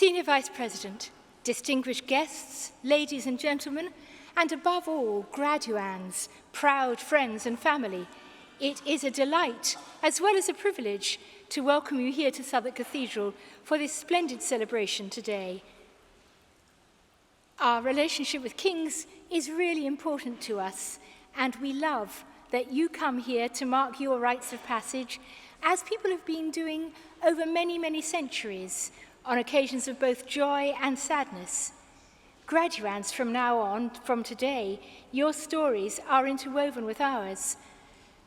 Senior Vice President, distinguished guests, ladies and gentlemen, and above all, graduands, proud friends and family, it is a delight, as well as a privilege, to welcome you here to Southwark Cathedral for this splendid celebration today. Our relationship with King's is really important to us, and we love that you come here to mark your rites of passage, as people have been doing over many, many centuries, on occasions of both joy and sadness. Graduands, from now on, from today, your stories are interwoven with ours.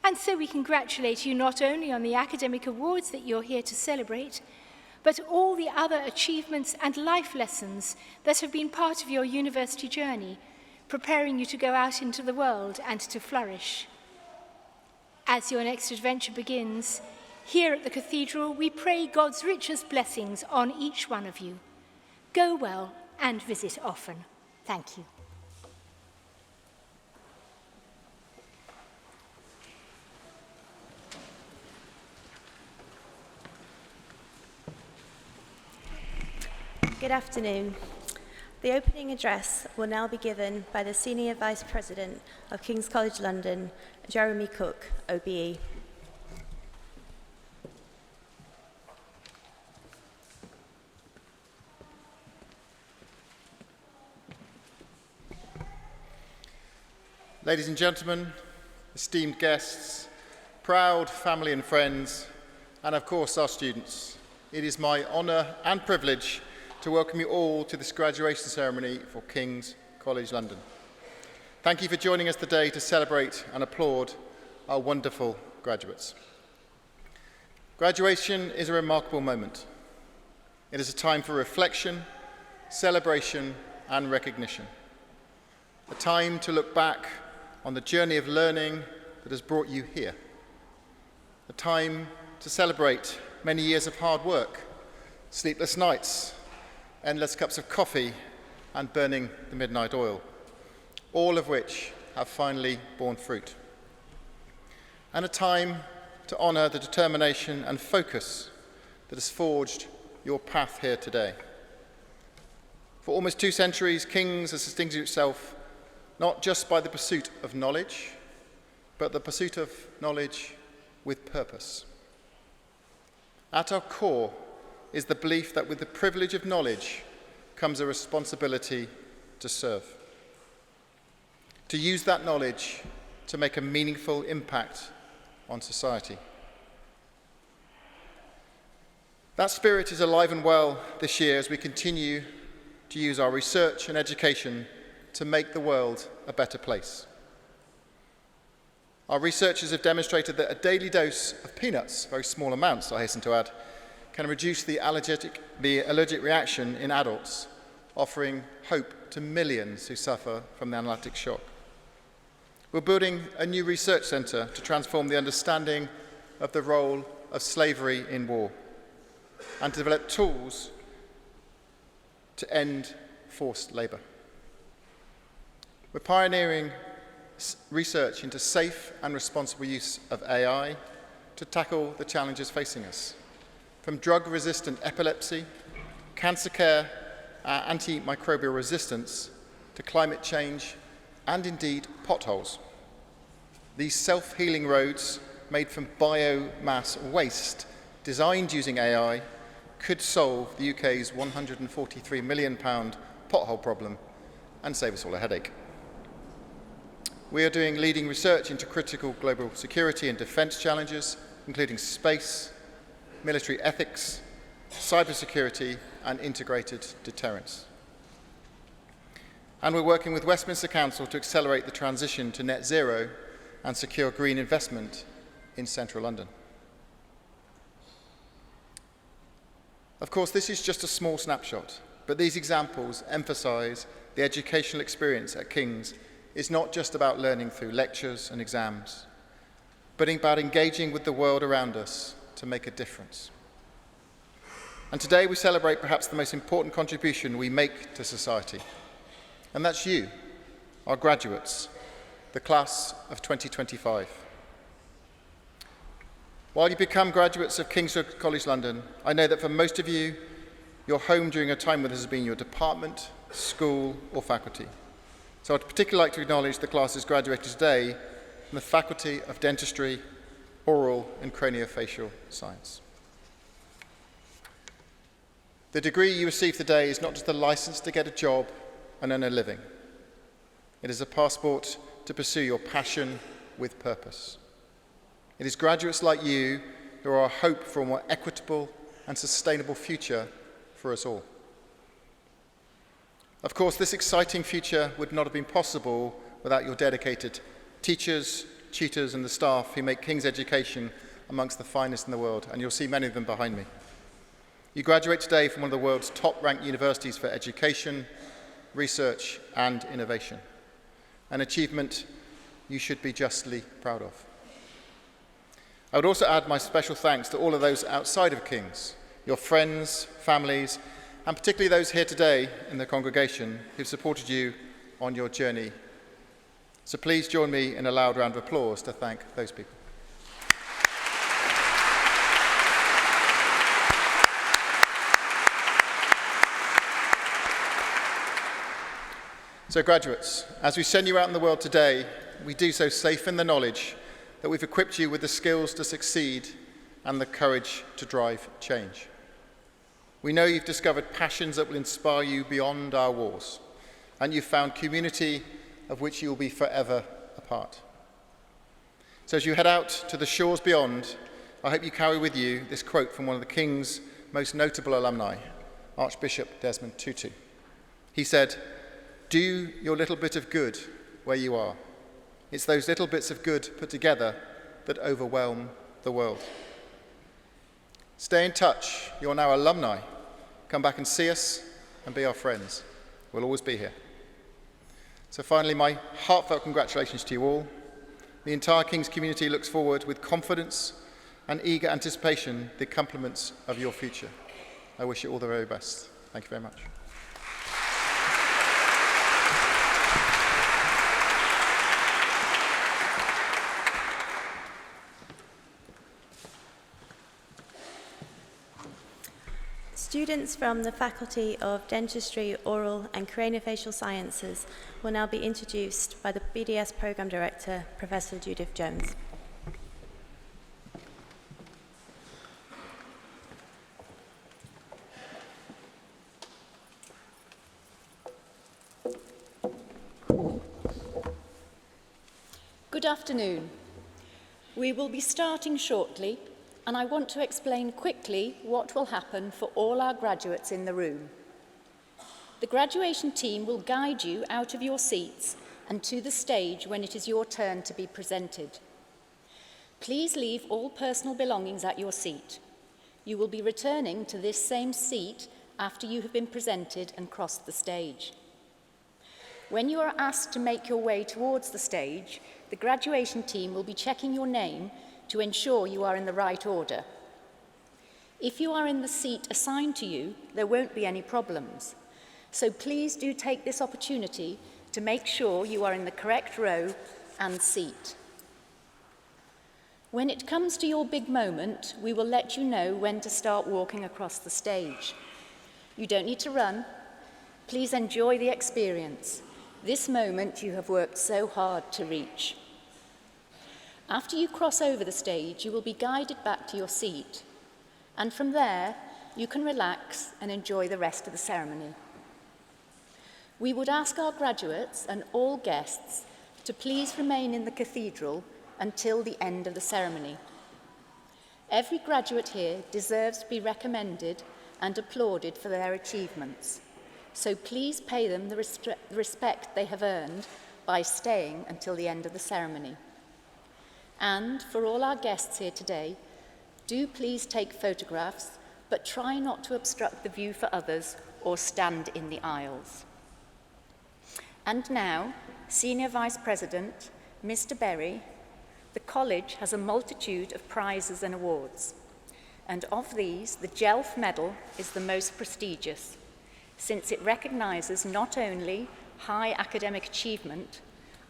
And so we congratulate you not only on the academic awards that you're here to celebrate, but all the other achievements and life lessons that have been part of your university journey, preparing you to go out into the world and to flourish. As your next adventure begins, here at the Cathedral, we pray God's richest blessings on each one of you. Go well and visit often. Thank you. Good afternoon. The opening address will now be given by the Senior Vice President of King's College London, Jeremy Cook, OBE. Ladies and gentlemen, esteemed guests, proud family and friends, and of course our students, it is my honour and privilege to welcome you all to this graduation ceremony for King's College London. Thank you for joining us today to celebrate and applaud our wonderful graduates. Graduation is a remarkable moment. It is a time for reflection, celebration, and recognition. A time to look back on the journey of learning that has brought you here. A time to celebrate many years of hard work, sleepless nights, endless cups of coffee, and burning the midnight oil, all of which have finally borne fruit. And a time to honour the determination and focus that has forged your path here today. For almost 2 centuries, King's has distinguished itself not just by the pursuit of knowledge, but the pursuit of knowledge with purpose. At our core is the belief that with the privilege of knowledge comes a responsibility to serve. To use that knowledge to make a meaningful impact on society. That spirit is alive and well this year as we continue to use our research and education to make the world a better place. Our researchers have demonstrated that a daily dose of peanuts, very small amounts I hasten to add, can reduce the allergic reaction in adults, offering hope to millions who suffer from the anaphylactic shock. We're building a new research centre to transform the understanding of the role of slavery in war and to develop tools to end forced labour. We're pioneering research into safe and responsible use of AI to tackle the challenges facing us, from drug-resistant epilepsy, cancer care, antimicrobial resistance, to climate change, and indeed potholes. These self-healing roads, made from biomass waste, designed using AI, could solve the UK's £143 million pothole problem and save us all a headache. We are doing leading research into critical global security and defence challenges, including space, military ethics, cybersecurity, and integrated deterrence. And we're working with Westminster Council to accelerate the transition to net zero and secure green investment in central London. Of course, this is just a small snapshot, but these examples emphasise the educational experience at King's is not just about learning through lectures and exams, but about engaging with the world around us to make a difference. And today we celebrate perhaps the most important contribution we make to society, and that's you, our graduates, the class of 2025. While you become graduates of King's College London, I know that for most of you, Your home during a time when this has been your department, school, or faculty. So I'd particularly like to acknowledge the classes graduated today from the Faculty of Dentistry, Oral and Craniofacial Science. The degree you receive today is not just a license to get a job and earn a living. It is a passport to pursue your passion with purpose. It is graduates like you who are a hope for a more equitable and sustainable future for us all. Of course, this exciting future would not have been possible without your dedicated teachers, tutors, and the staff who make King's Education amongst the finest in the world, and you'll see many of them behind me. You graduate today from one of the world's top-ranked universities for education, research, and innovation, an achievement you should be justly proud of. I would also add my special thanks to all of those outside of King's, your friends, families, and particularly those here today in the congregation who've supported you on your journey. So please join me in a loud round of applause to thank those people. So graduates, as we send you out in the world today, we do so safe in the knowledge that we've equipped you with the skills to succeed and the courage to drive change. We know you've discovered passions that will inspire you beyond our walls, and you've found community of which you will be forever a part. So as you head out to the shores beyond, I hope you carry with you this quote from one of the King's most notable alumni, Archbishop Desmond Tutu. He said, "Do your little bit of good where you are. It's those little bits of good put together that overwhelm the world." Stay in touch. You're now alumni. Come back and see us and be our friends. We'll always be here. So finally, my heartfelt congratulations to you all. The entire King's community looks forward with confidence and eager anticipation the accomplishments of your future. I wish you all the very best. Thank you very much. Students from the Faculty of Dentistry, Oral and Craniofacial Sciences will now be introduced by the BDS Programme Director, Professor Judith Jones. Good afternoon. We will be starting shortly, and I want to explain quickly what will happen for all our graduates in the room. The graduation team will guide you out of your seats and to the stage when it is your turn to be presented. Please leave all personal belongings at your seat. You will be returning to this same seat after you have been presented and crossed the stage. When you are asked to make your way towards the stage, the graduation team will be checking your name to ensure you are in the right order. If you are in the seat assigned to you, there won't be any problems. So please do take this opportunity to make sure you are in the correct row and seat. When it comes to your big moment, we will let you know when to start walking across the stage. You don't need to run. Please enjoy the experience. This moment you have worked so hard to reach. After you cross over the stage, you will be guided back to your seat, and from there, you can relax and enjoy the rest of the ceremony. We would ask our graduates and all guests to please remain in the cathedral until the end of the ceremony. Every graduate here deserves to be recommended and applauded for their achievements, so please pay them the respect they have earned by staying until the end of the ceremony. And for all our guests here today, do please take photographs, but try not to obstruct the view for others or stand in the aisles. And now, Senior Vice President, Mr. Berry, the college has a multitude of prizes and awards. And of these, the Jelf Medal is the most prestigious, since it recognises not only high academic achievement,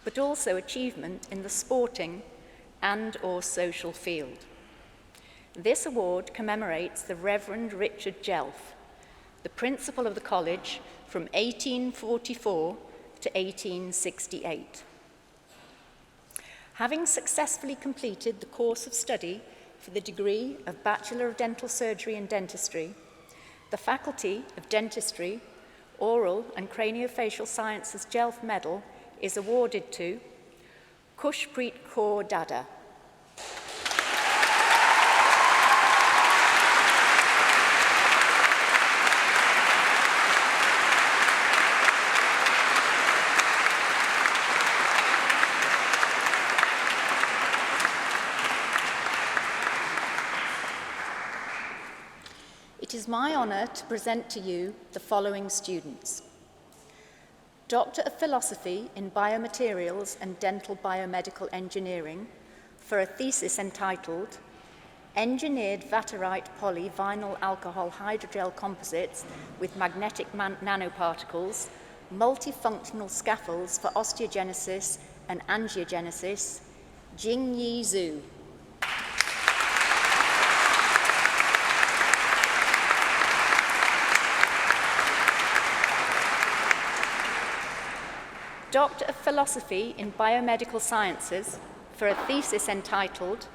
but also achievement in the sporting and/or social field. This award commemorates the Reverend Richard Jelf, the principal of the college from 1844 to 1868. Having successfully completed the course of study for the degree of Bachelor of Dental Surgery and Dentistry, the Faculty of Dentistry, Oral and Craniofacial Sciences Jelf Medal is awarded to Khushpreet Kaur Dada. It is my honour to present to you the following students. Doctor of Philosophy in Biomaterials and Dental Biomedical Engineering for a thesis entitled Engineered Vaterite Polyvinyl Alcohol Hydrogel Composites with Magnetic Nanoparticles, Multifunctional Scaffolds for Osteogenesis and Angiogenesis, Jingyi Zhu. Doctor of Philosophy in Biomedical Sciences for a thesis entitled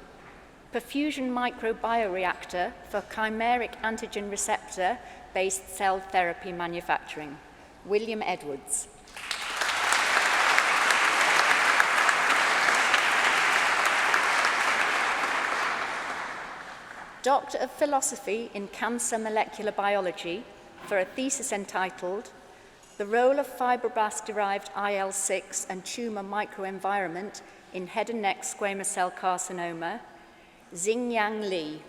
Perfusion Microbioreactor for Chimeric Antigen Receptor-Based Cell Therapy Manufacturing, William Edwards. Doctor of Philosophy in Cancer Molecular Biology for a thesis entitled The Role of Fibroblast-Derived IL-6 and Tumour Microenvironment in Head and Neck Squamous Cell Carcinoma, Xingyang Li.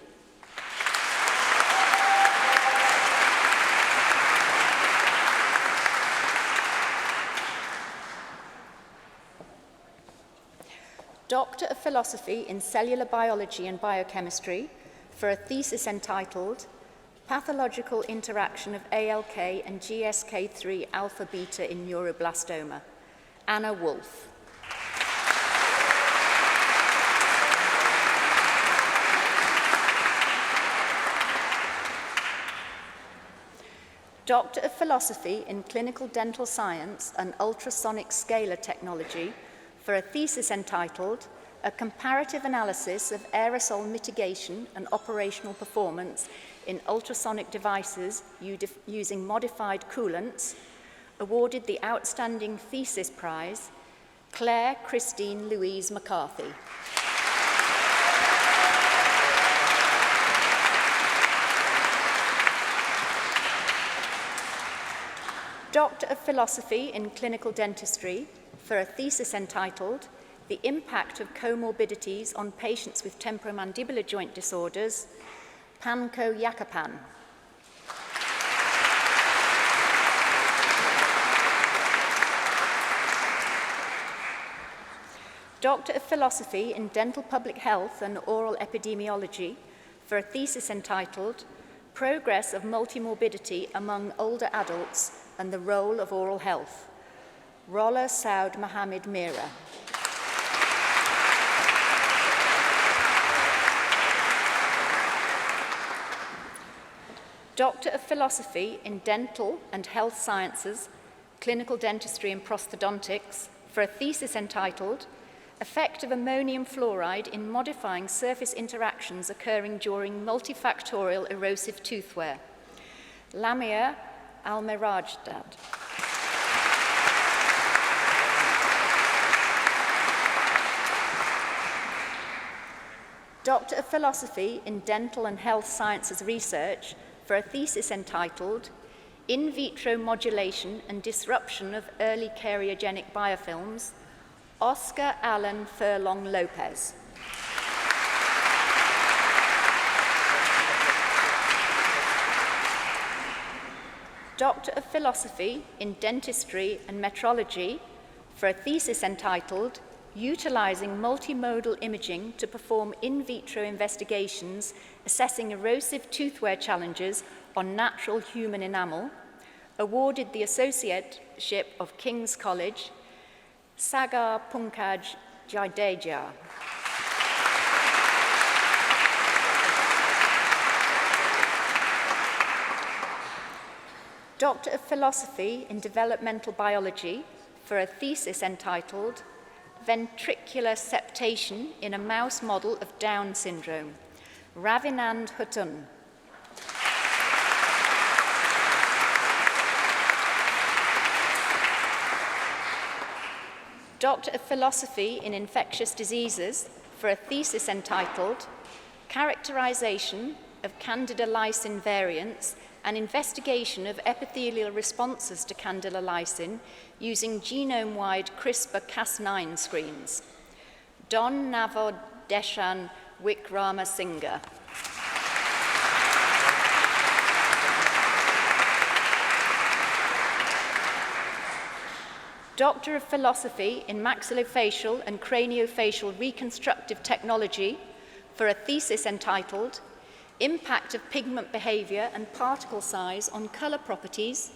Doctor of Philosophy in Cellular Biology and Biochemistry for a thesis entitled Pathological Interaction of ALK and GSK3 alpha-beta in Neuroblastoma, Anna Wolf. Doctor of Philosophy in Clinical Dental Science and Ultrasonic Scalar Technology for a thesis entitled A Comparative Analysis of Aerosol Mitigation and Operational Performance in Ultrasonic Devices Using Modified Coolants, awarded the Outstanding Thesis Prize, Claire Christine Louise McCarthy. Doctor of Philosophy in Clinical Dentistry for a thesis entitled The Impact of Comorbidities on Patients with Temporomandibular Joint Disorders, Panko Yakapan. Doctor of Philosophy in Dental Public Health and Oral Epidemiology for a thesis entitled Progress of Multimorbidity Among Older Adults and the Role of Oral Health, Rolla Saud Mohammed Mira. Doctor of Philosophy in Dental and Health Sciences, Clinical Dentistry and Prosthodontics for a thesis entitled Effect of Ammonium Fluoride in Modifying Surface Interactions Occurring During Multifactorial Erosive Tooth Wear, Lamia Almerajdad. Doctor of Philosophy in Dental and Health Sciences Research for a thesis entitled In Vitro Modulation and Disruption of Early Karyogenic Biofilms, Oscar Allen Furlong Lopez. Doctor of Philosophy in Dentistry and Metrology for a thesis entitled Utilizing Multimodal Imaging to Perform In Vitro Investigations Assessing Erosive Toothwear Challenges on Natural Human Enamel, awarded the Associateship of King's College, Sagar Pankaj Jadeja. Doctor of Philosophy in Developmental Biology for a thesis entitled Ventricular Septation in a Mouse Model of Down Syndrome, Ravinand Hutun. Doctor of Philosophy in Infectious Diseases for a thesis entitled Characterization of Candida lysine variants and investigation of epithelial responses to Candida lysine using genome-wide CRISPR-Cas9 screens. Don Navodeshan Wickramasinghe. Doctor of Philosophy in Maxillofacial and Craniofacial Reconstructive Technology for a thesis entitled Impact of Pigment Behavior and Particle Size on Color Properties,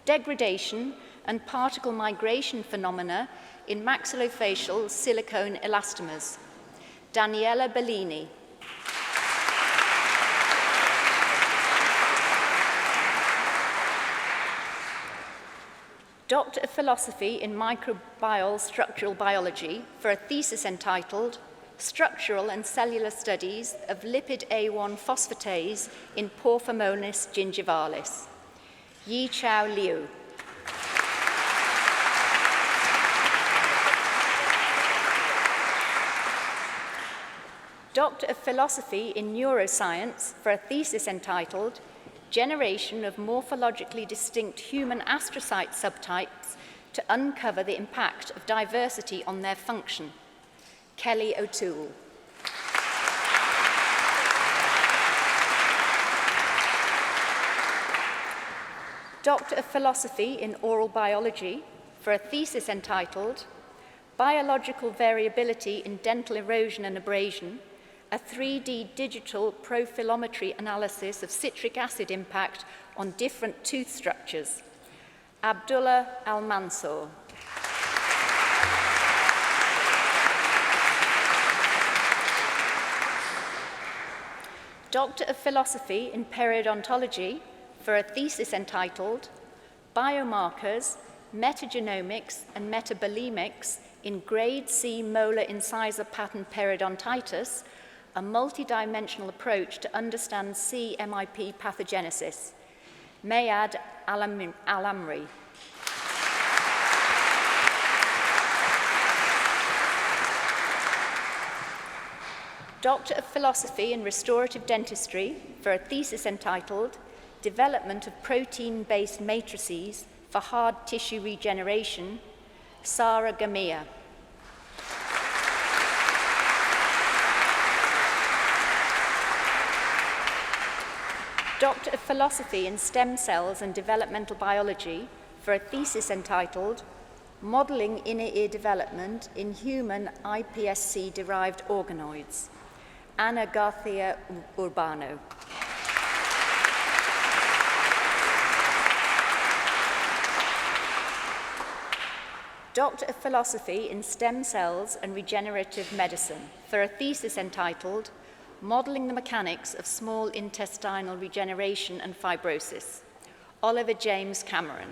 Degradation and Particle Migration Phenomena in Maxillofacial Silicone Elastomers. Daniela Bellini. Doctor of Philosophy in Microbial Structural Biology for a thesis entitled Structural and Cellular Studies of Lipid A1 Phosphatase in Porphyromonas gingivalis. Yi Chao Liu. Doctor of Philosophy in Neuroscience for a thesis entitled Generation of Morphologically Distinct Human Astrocyte Subtypes to Uncover the Impact of Diversity on Their Function. Kelly O'Toole. Doctor of Philosophy in Oral Biology for a thesis entitled Biological Variability in Dental Erosion and Abrasion, a 3D digital profilometry analysis of citric acid impact on different tooth structures. Abdullah Al-Mansour. Doctor of Philosophy in Periodontology for a thesis entitled Biomarkers, Metagenomics and Metabolemics in Grade C molar incisor pattern periodontitis, a multidimensional approach to understand CMIP pathogenesis. Mayad Al-Amri. Doctor of Philosophy in Restorative Dentistry for a thesis entitled Development of Protein-Based Matrices for Hard Tissue Regeneration, Sara Gamia. Doctor of Philosophy in Stem Cells and Developmental Biology for a thesis entitled Modeling Inner Ear Development in Human iPSC-Derived Organoids. Ana Garcia Urbano. Doctor of Philosophy in Stem Cells and Regenerative Medicine for a thesis entitled Modeling the Mechanics of Small Intestinal Regeneration and Fibrosis. Oliver James Cameron.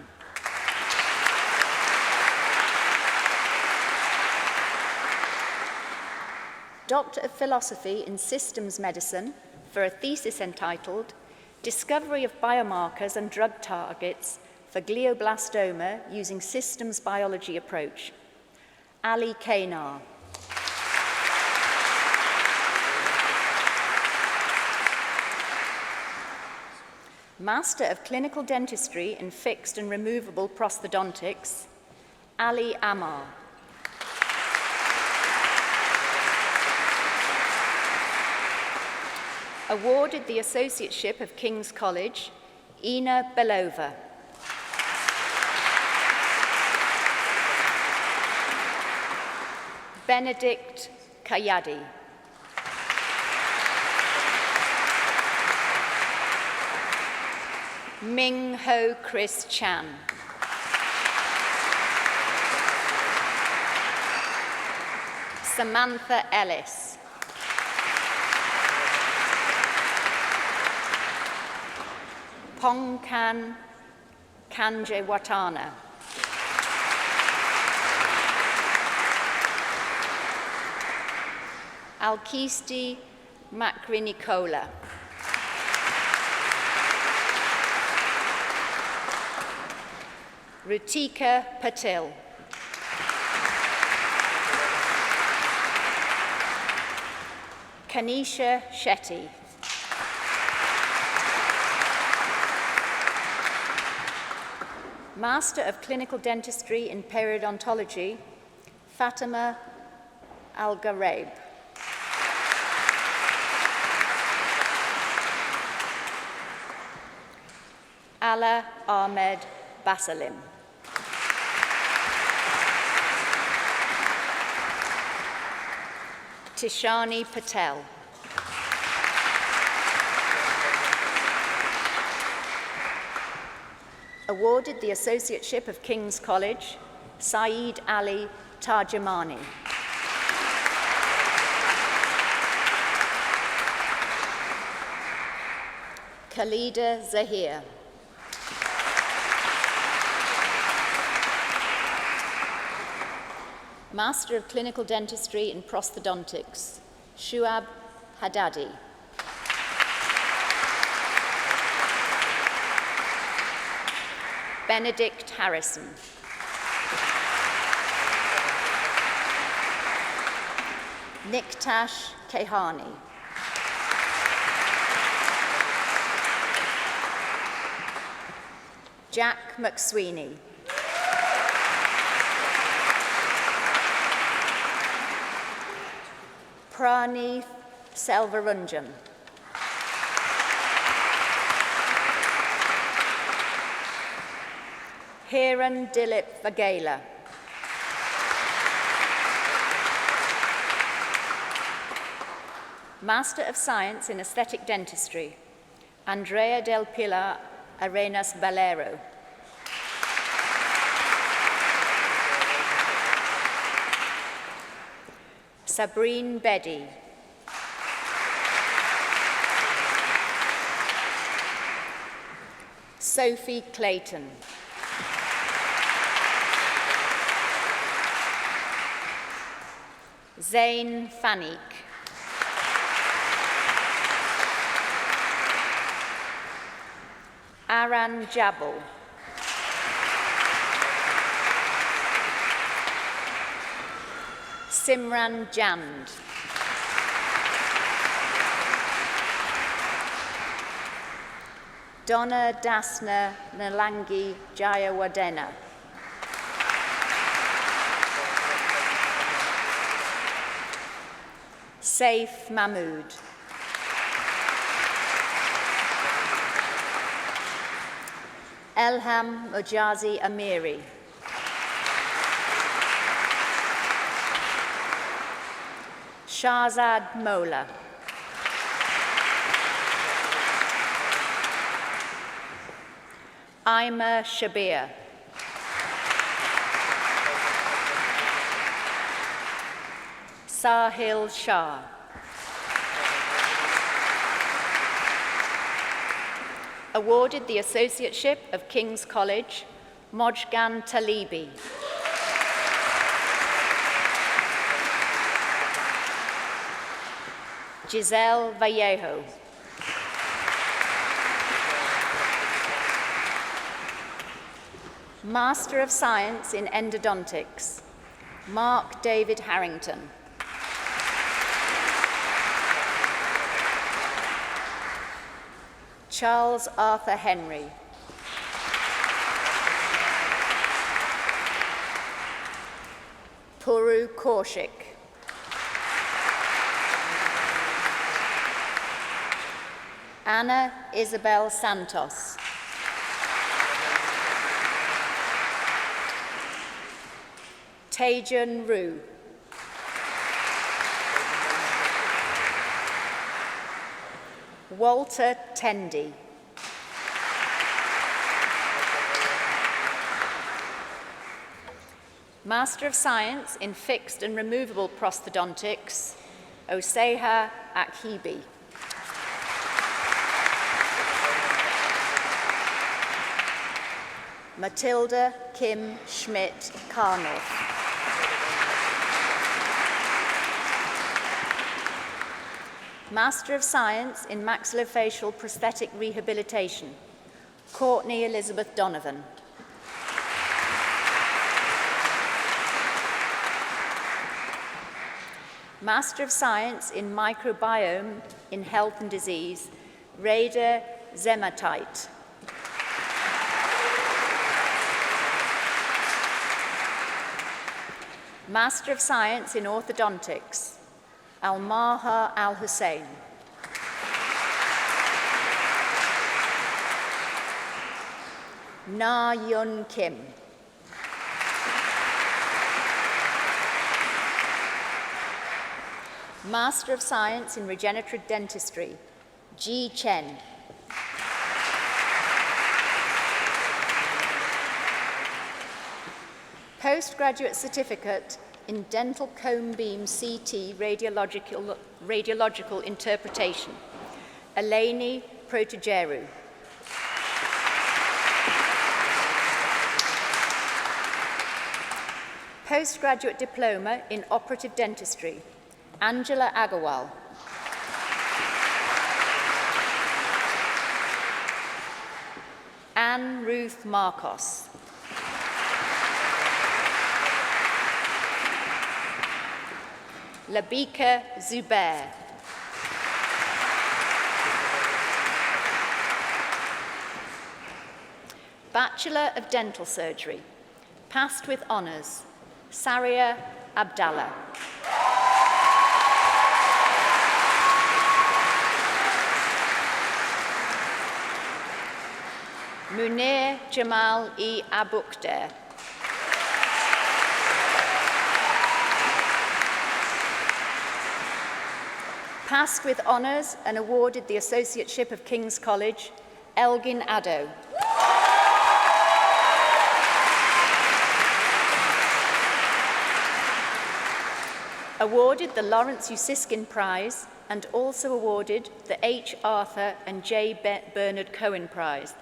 Doctor of Philosophy in Systems Medicine for a thesis entitled Discovery of Biomarkers and Drug Targets for Glioblastoma using Systems Biology Approach. Ali Kainar. Master of Clinical Dentistry in Fixed and Removable Prosthodontics, Ali Amar. Awarded the Associateship of King's College, Ina Belova. Benedict Kayadi. Ming Ho Chris Chan. Samantha Ellis. Pongkan Kanje Watana. Alkisti Makrinikola. Rutika Patil. Kanisha Shetty. Master of Clinical Dentistry in Periodontology, Fatima Al-Ghareb. Ala Ahmed Basalim. Tishani Patel. Awarded the Associateship of King's College, Saeed Ali Tarjamani. Khalida Zahir. Master of Clinical Dentistry in Prosthodontics, Shuab Haddadi. Benedict Harrison. Niktash Kehani. Jack McSweeney. Pranith Selvarunjam. Hiran Dilip Vagela. Master of Science in Aesthetic Dentistry, Andrea del Pilar Arenas Valero. Sabrine Bedi. Sophie Clayton. Zain Fanik. Aran Jabal. Simran Jand. Donna Dasna Nalangi Jayawadena. Saif Mahmood. Elham Mujazi Amiri. Shahzad Mola. Aima Shabir. Sahil Shah. Awarded the Associateship of King's College, Mojgan Talibi. Giselle Vallejo. Master of Science in Endodontics, Mark David Harrington. Charles Arthur Henry. Puru Kaushik. Anna Isabel Santos. Taejun Roo. Walter Tendy. Master of Science in Fixed and Removable Prosthodontics, Oseha Akhibi. Matilda Kim Schmidt Carnell. Master of Science in Maxillofacial Prosthetic Rehabilitation, Courtney Elizabeth Donovan. Master of Science in Microbiome in Health and Disease, Rada Zematite. Master of Science in Orthodontics, Almaha Al-Hussein. Na Yun Kim. Master of Science in Regenerative Dentistry, Ji Chen. Postgraduate Certificate in Dental Cone Beam CT Radiological Interpretation, Eleni Protogeru. Postgraduate Diploma in Operative Dentistry, Angela Agarwal. Anne Ruth Marcos. Labika Zubair. Bachelor of Dental Surgery, passed with honours, Saria Abdallah. Munir Jamal E. Abukder. Passed with honours and awarded the Associateship of King's College, Elgin Addo. Awarded the Lawrence Usiskin Prize and also awarded the H. Arthur and J. Bernard Cohen Prize,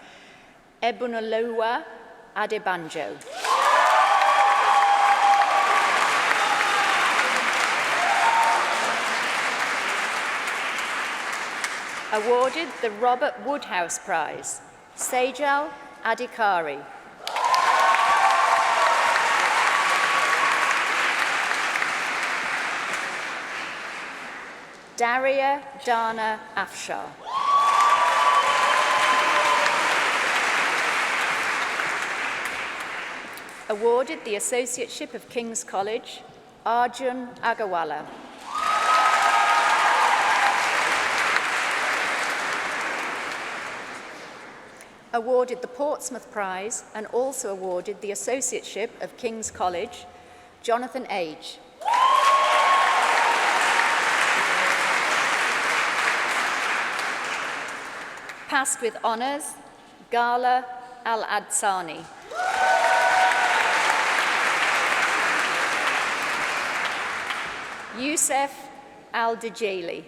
Ebunolowa Adebanjo. Awarded the Robert Woodhouse Prize, Sejal Adhikari. Daria Dana Afshar. Awarded the Associateship of King's College, Arjun Agarwala. Awarded the Portsmouth Prize and also awarded the Associateship of King's College, Jonathan Age. Passed with honours, Gala Al-Adsani. Youssef Al-Dajali.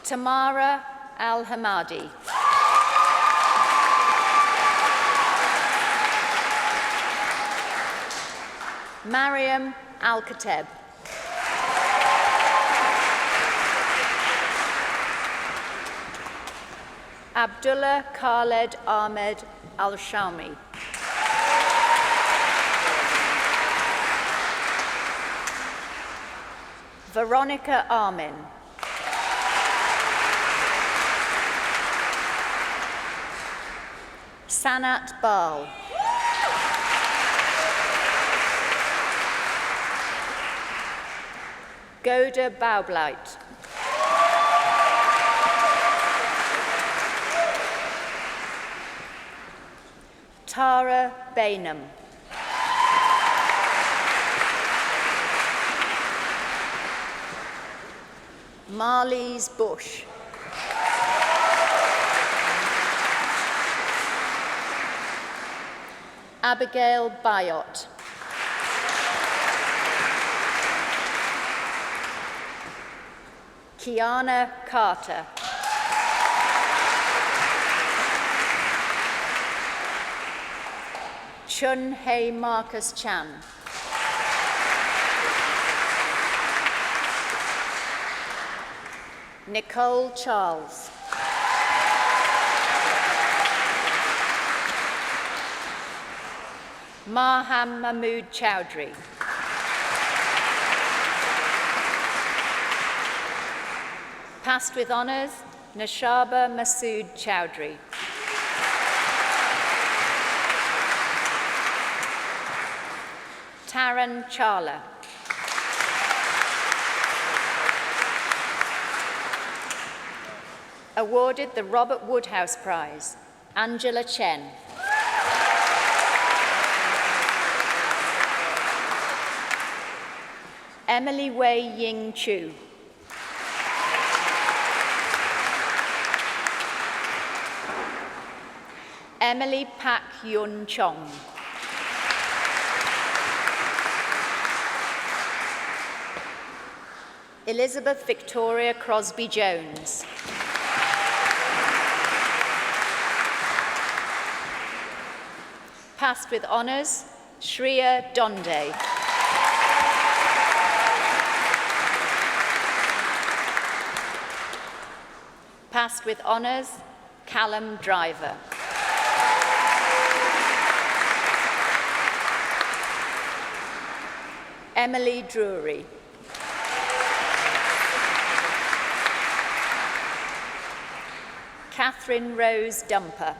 Tamara Al-Hamadi. Mariam Al-Kateb. Abdullah Khaled Ahmed Al-Shami. Veronica Armin. Sanat Bal. Goda Baublight. Tara Bainham. Marlies Bush. Abigail Bayot. Kiana Carter. Chun Hei Marcus Chan. Nicole Charles. Marham Mahmood Chowdhury. Passed with honours, Nashaba Masood Chowdhury. Taran Chawla. Awarded the Robert Woodhouse Prize, Angela Chen. Emily Wei Ying Chu. Emily Pak Yun Chong. Elizabeth Victoria Crosby Jones. Passed with honours, Shreya Donde. Passed with honours, Callum Driver. Emily Drury. Catherine Rose Dumper.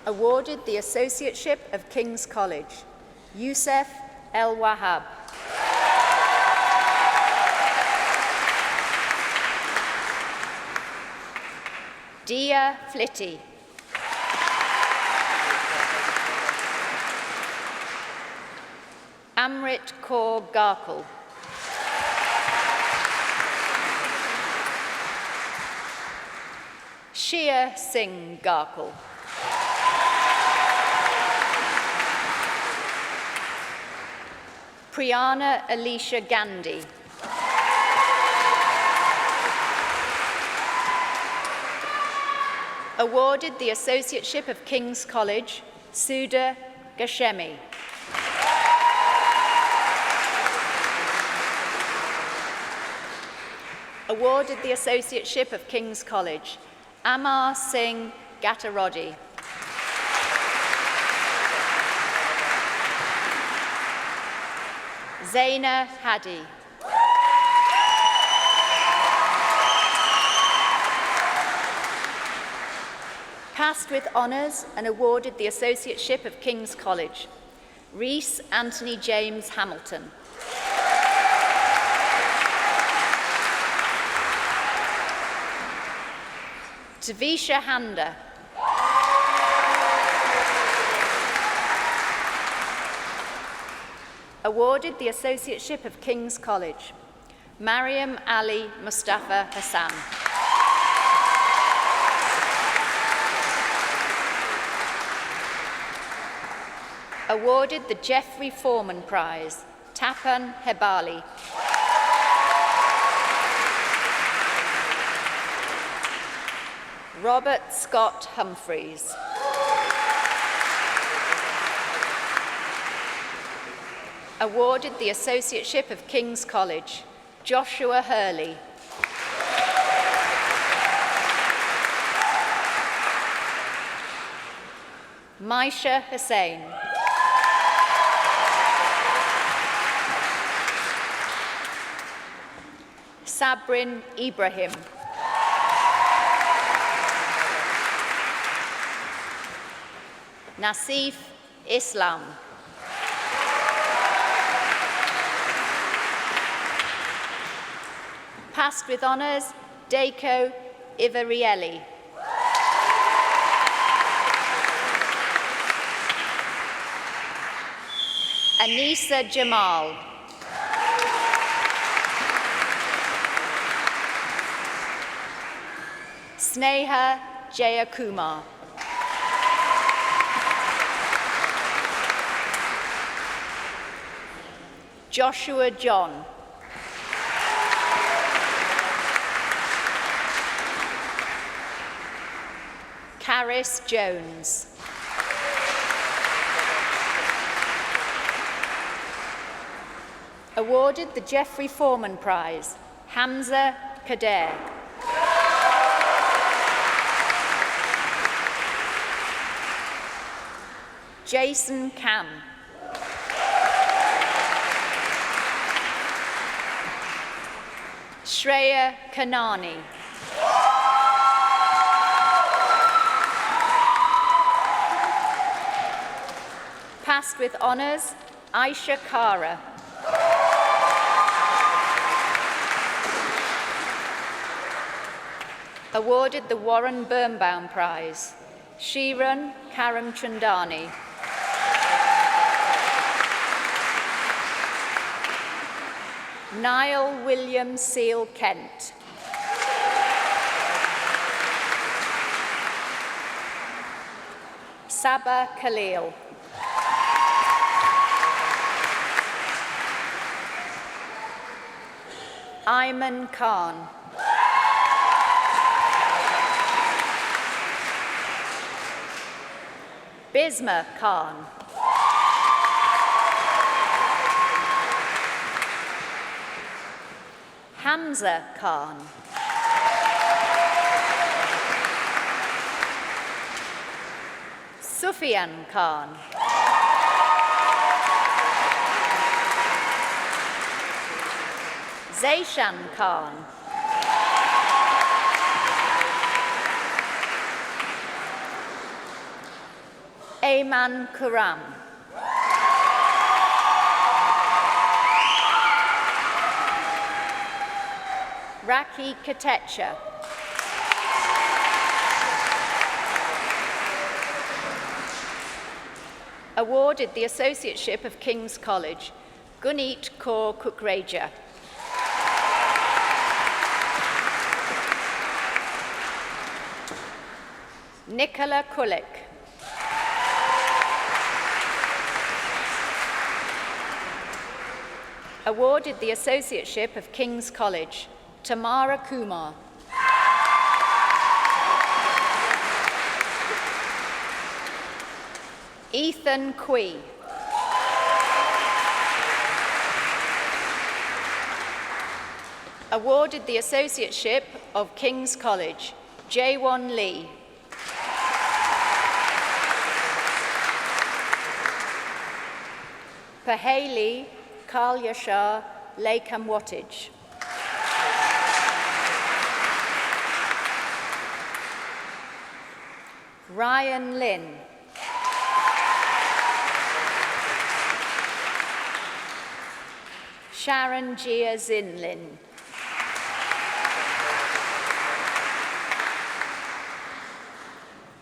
Awarded the Associateship of King's College, Youssef El Wahab. Dia Flitty. Amrit Kaur Garkul. Shia Singh Garkul. Priyana Alicia Gandhi. Awarded the Associateship of King's College, Sudha Gashemi. Awarded the Associateship of King's College, Amar Singh Gattarodi. Zaina Hadi. Passed with honours and awarded the Associateship of King's College, Rhys Anthony James Hamilton. Tavisha Handa. Awarded the Associateship of King's College, Mariam Ali Mustafa Hassan. Awarded the Geoffrey Foreman Prize, Tapan Hebali. Robert Scott Humphreys. Awarded the Associateship of King's College, Joshua Hurley. Maisha Hussain. Sabrin Ibrahim. Nasif Islam. Passed with honours, Deiko Ivarielli. Anisa Jamal. Sneha Jayakumar. Joshua John. Harris Jones. Awarded the Geoffrey Foreman Prize, Hamza Kader. Jason Cam. Shreya Kanani. Passed with honours, Aisha Kara. Awarded the Warren Birnbaum Prize, Shiran Karamchandani. Niall William Seal Kent. Saba Khalil. Ayman Khan. Bisma Khan. Hamza Khan. Sufyan Khan. Zayshan Khan. Ayman Kuram. Raki Katecha. Awarded the Associateship of King's College, Gunit Kaur Kukreja. Nicola Kulik. Awarded the Associateship of King's College, Tamara Kumar. Ethan Quee. Awarded the Associateship of King's College, Jaewon Lee. Paheli Kalyashar Lakam Wattage. Ryan Lin. Sharon Gia Zinlin.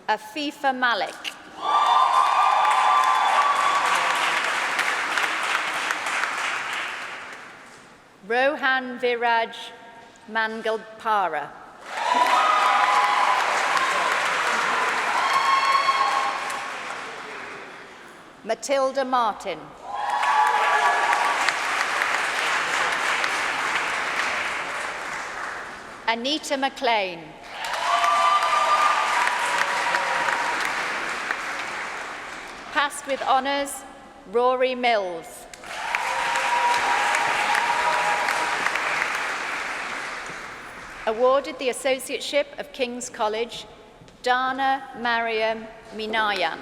Afifa Malik. Rohan Viraj Mangalpara. Matilda Martin. Anita McLean. Passed with honours, Rory Mills. Awarded the Associateship of King's College, Dana Mariam Minayan.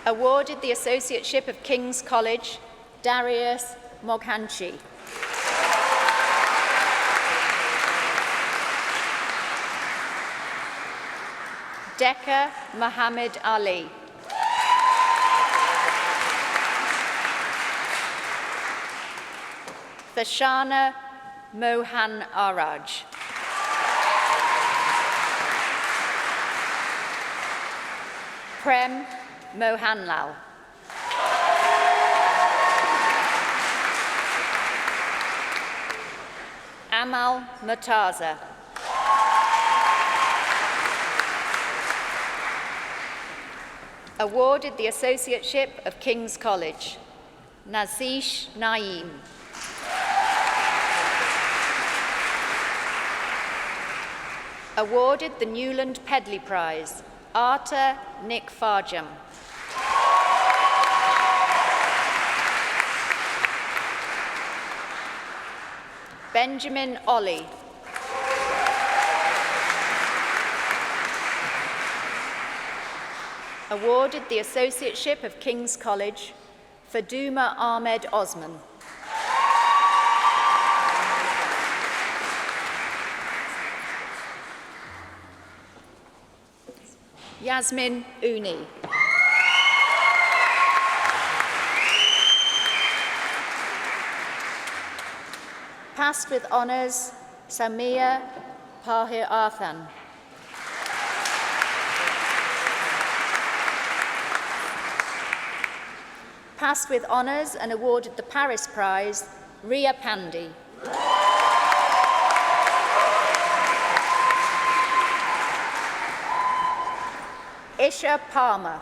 Awarded the Associateship of King's College, Darius Moghanchi. Dekka Muhammad Ali. Thashana Mohan Araj. Prem Mohanlal. Amal Murtaza. Awarded the Associateship of King's College, Nazish Naeem. Awarded the Newland Pedley Prize, Arta Nick Farjam. Benjamin Ollie. Awarded the Associateship of King's College, Faduma Ahmed Osman. Yasmin Uni. Passed with honours, Samia Pahir Arthan. Passed with honours and awarded the Paris Prize, Ria Pandey. Isha Palmer.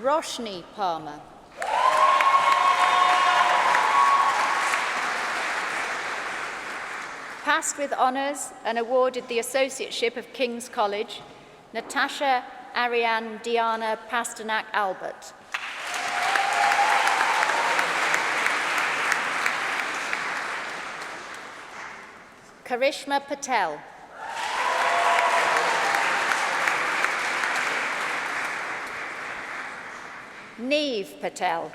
Roshni Palmer. Passed with honours and awarded the Associateship of King's College, Natasha Ariane Diana Pasternak Albert. Karishma Patel. Neve Patel.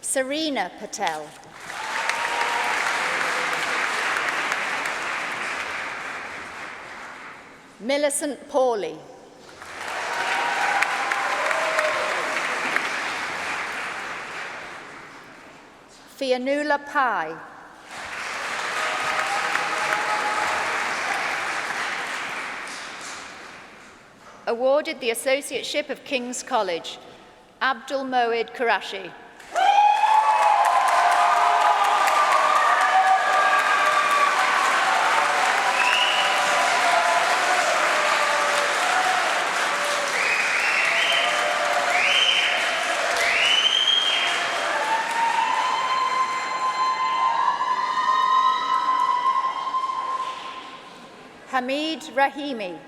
Serena Patel. Millicent Pawley. Fianula Pai. Awarded the Associateship of King's College, Abdul Moed Karashi. Hamid Rahimi.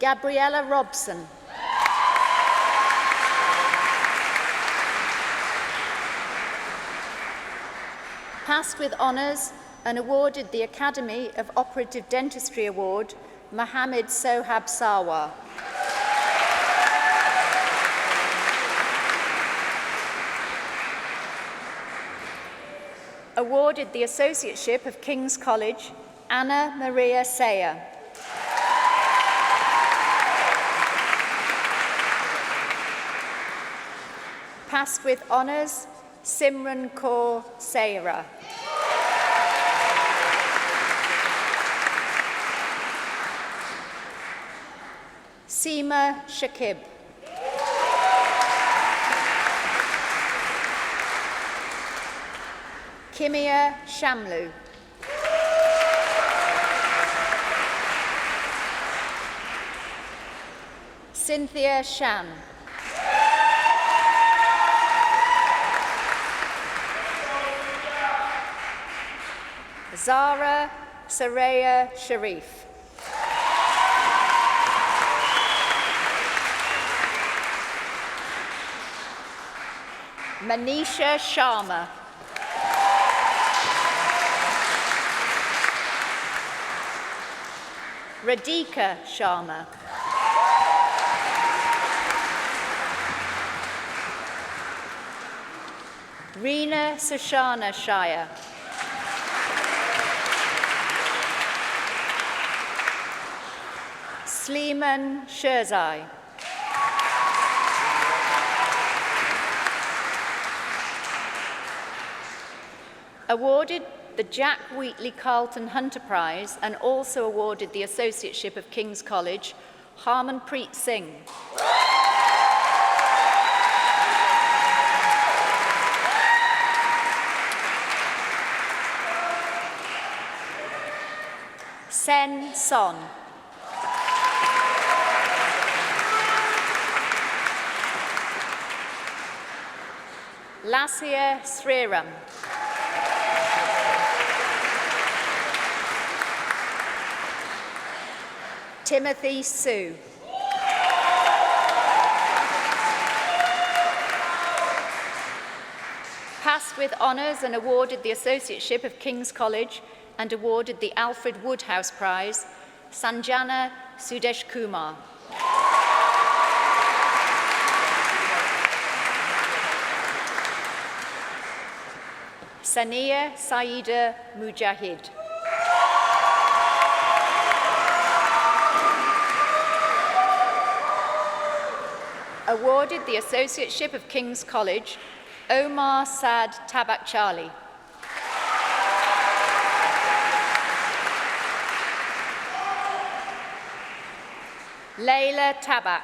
Gabriella Robson. Passed with honours and awarded the Academy of Operative Dentistry Award, Mohammed Sohab Sarwar. Awarded the Associateship of King's College, Anna Maria Sayer. Passed with honours, Simran Kaur Sayera. Seema Shakib. Kimia Shamlu. Cynthia Shan. Zara Saraya Sharif. Manisha Sharma. Radhika Sharma. Reena Sushana Shire. Sleeman Sherzai. Awarded the Jack Wheatley Carlton Hunter Prize and also awarded the Associateship of King's College, Harmanpreet Singh. Sen Son. Lassia Sriram. Timothy Sue. Passed with honours and awarded the Associateship of King's College and awarded the Alfred Woodhouse Prize, Sanjana Sudesh Kumar. Sania Saida Mujahid. Awarded the Associateship of King's College, Omar Saad Tabakchali. Layla Tabak.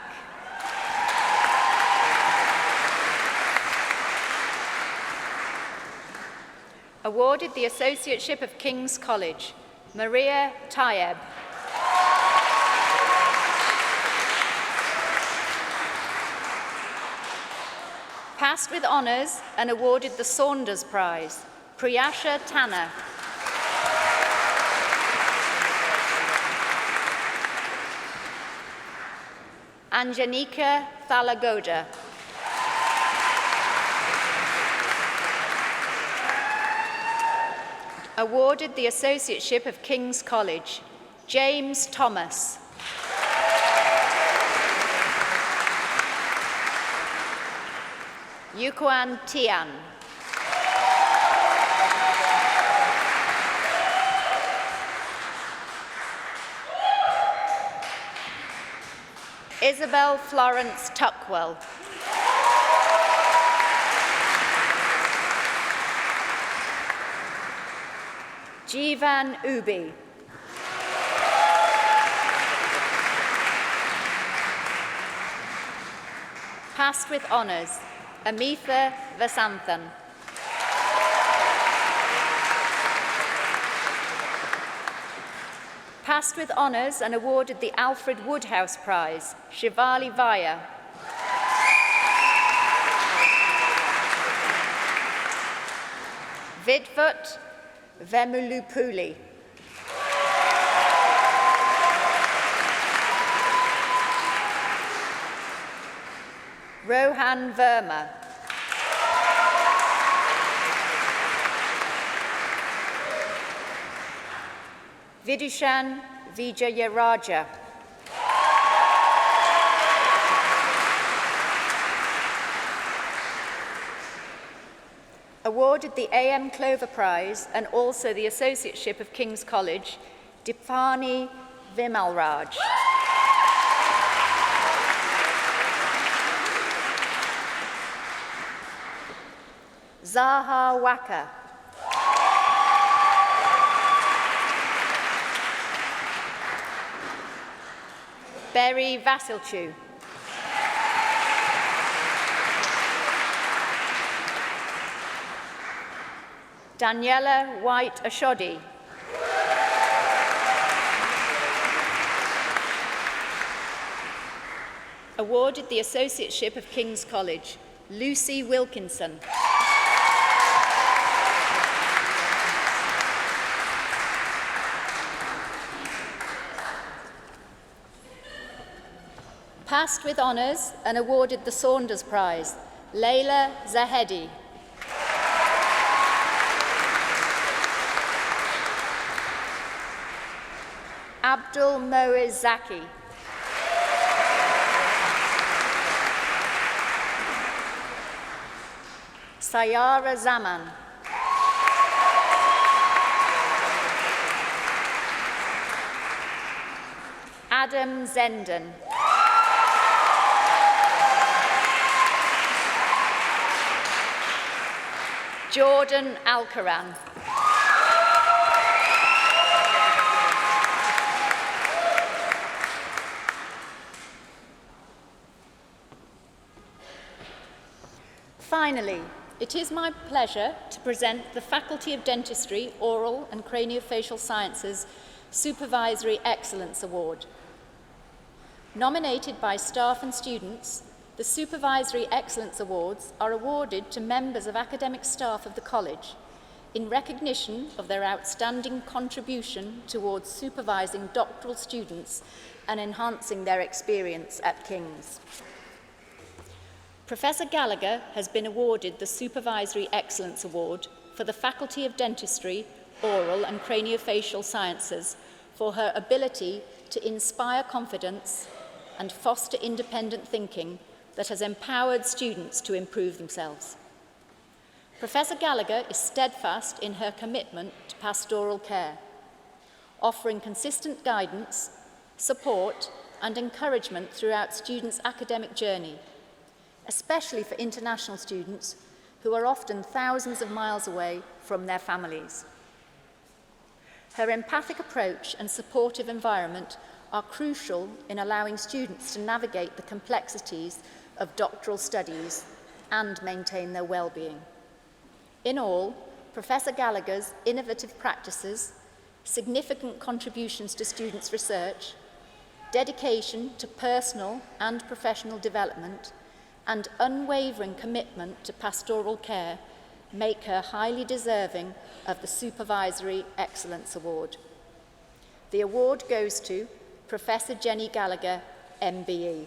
Awarded the Associateship of King's College, Maria Tayeb. Passed with honours and awarded the Saunders Prize, Priyasha Tanna. Anjanika Thalagoda. Awarded the Associateship of King's College, James Thomas. Yukuan Tian. Isabel Florence Tuckwell. Jivan Ubi. Passed with honours, Amitha Vasanthan. Passed with honours and awarded the Alfred Woodhouse Prize, Shivali Vaya. Vidvut Vemulupuli. Rohan Verma. Vidushan Vijayaraja. Awarded the A.M. Clover Prize and also the Associateship of King's College, Dipani Vimalraj. Zaha Waka. Berry Vasilchu. Daniela White Ashodi. Awarded the Associateship of King's College, Lucy Wilkinson. Passed with honours and awarded the Saunders Prize, Layla Zahedi. Abdul Moiz Zaki. Sayara Zaman. Adam Zenden. Jordan Alcaran. Finally, it is my pleasure to present the Faculty of Dentistry, Oral and Craniofacial Sciences Supervisory Excellence Award. Nominated by staff and students, the Supervisory Excellence Awards are awarded to members of academic staff of the college in recognition of their outstanding contribution towards supervising doctoral students and enhancing their experience at King's. Professor Gallagher has been awarded the Supervisory Excellence Award for the Faculty of Dentistry, Oral and Craniofacial Sciences for her ability to inspire confidence and foster independent thinking that has empowered students to improve themselves. Professor Gallagher is steadfast in her commitment to pastoral care, offering consistent guidance, support, and encouragement throughout students' academic journey, especially for international students who are often thousands of miles away from their families. Her empathic approach and supportive environment are crucial in allowing students to navigate the complexities of doctoral studies and maintain their well-being. In all, Professor Gallagher's innovative practices, significant contributions to students' research, dedication to personal and professional development, and unwavering commitment to pastoral care make her highly deserving of the Supervisory Excellence Award. The award goes to Professor Jenny Gallagher, MBE.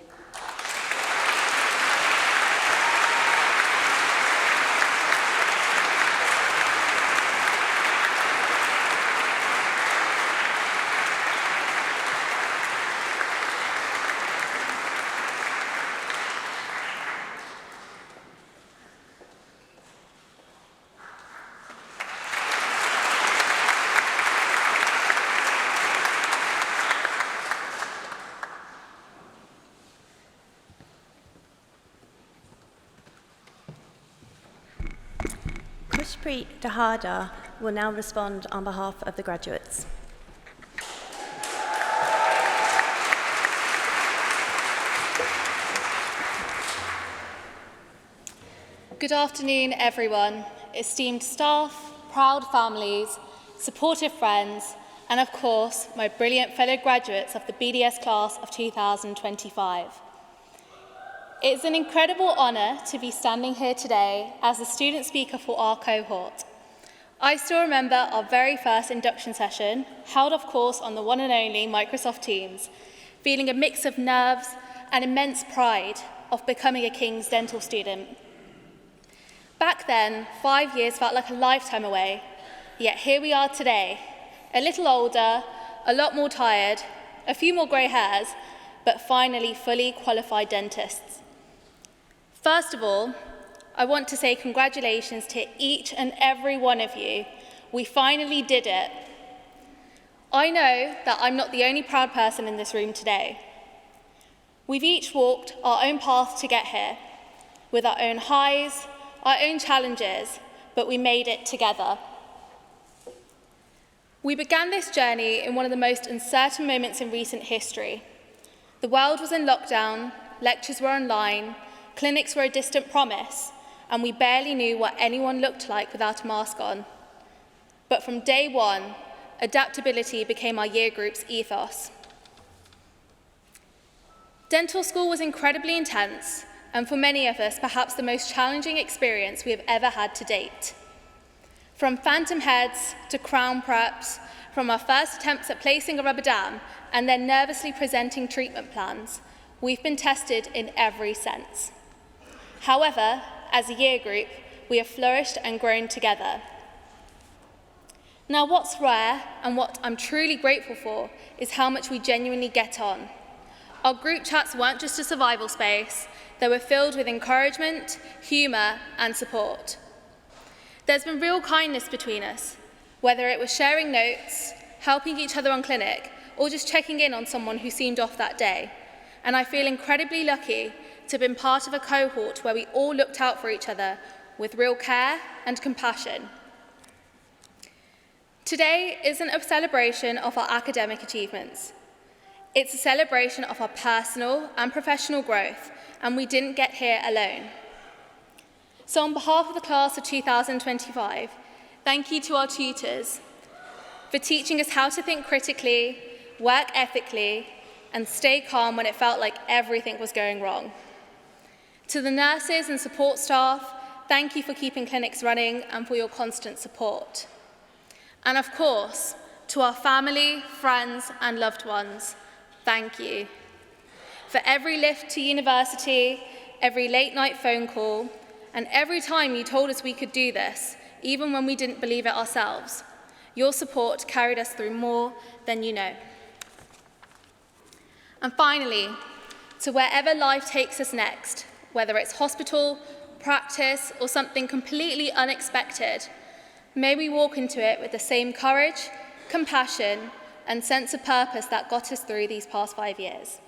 Kushpreet Dahada will now respond on behalf of the graduates. Good afternoon, everyone, esteemed staff, proud families, supportive friends, and of course, my brilliant fellow graduates of the BDS class of 2025. It's an incredible honour to be standing here today as the student speaker for our cohort. I still remember our very first induction session, held of course on the one and only Microsoft Teams, feeling a mix of nerves and immense pride of becoming a King's dental student. Back then, 5 years felt like a lifetime away, yet here we are today, a little older, a lot more tired, a few more grey hairs, but finally fully qualified dentists. First of all, I want to say congratulations to each and every one of you. We finally did it. I know that I'm not the only proud person in this room today. We've each walked our own path to get here, with our own highs, our own challenges, but we made it together. We began this journey in one of the most uncertain moments in recent history. The world was in lockdown, lectures were online, clinics were a distant promise, and we barely knew what anyone looked like without a mask on. But from day one, adaptability became our year group's ethos. Dental school was incredibly intense, and for many of us, perhaps the most challenging experience we have ever had to date. From phantom heads to crown preps, from our first attempts at placing a rubber dam, and then nervously presenting treatment plans, we've been tested in every sense. However, as a year group, we have flourished and grown together. Now, what's rare and what I'm truly grateful for is how much we genuinely get on. Our group chats weren't just a survival space, they were filled with encouragement, humour, and support. There's been real kindness between us, whether it was sharing notes, helping each other on clinic, or just checking in on someone who seemed off that day. And I feel incredibly lucky to have been part of a cohort where we all looked out for each other with real care and compassion. Today isn't a celebration of our academic achievements. It's a celebration of our personal and professional growth, and we didn't get here alone. So on behalf of the class of 2025, thank you to our tutors for teaching us how to think critically, work ethically, and stay calm when it felt like everything was going wrong. To the nurses and support staff, thank you for keeping clinics running and for your constant support. And of course, to our family, friends, and loved ones, thank you. For every lift to university, every late-night phone call, and every time you told us we could do this, even when we didn't believe it ourselves, your support carried us through more than you know. And finally, to wherever life takes us next, whether it's hospital, practice, or something completely unexpected, may we walk into it with the same courage, compassion, and sense of purpose that got us through these past 5 years.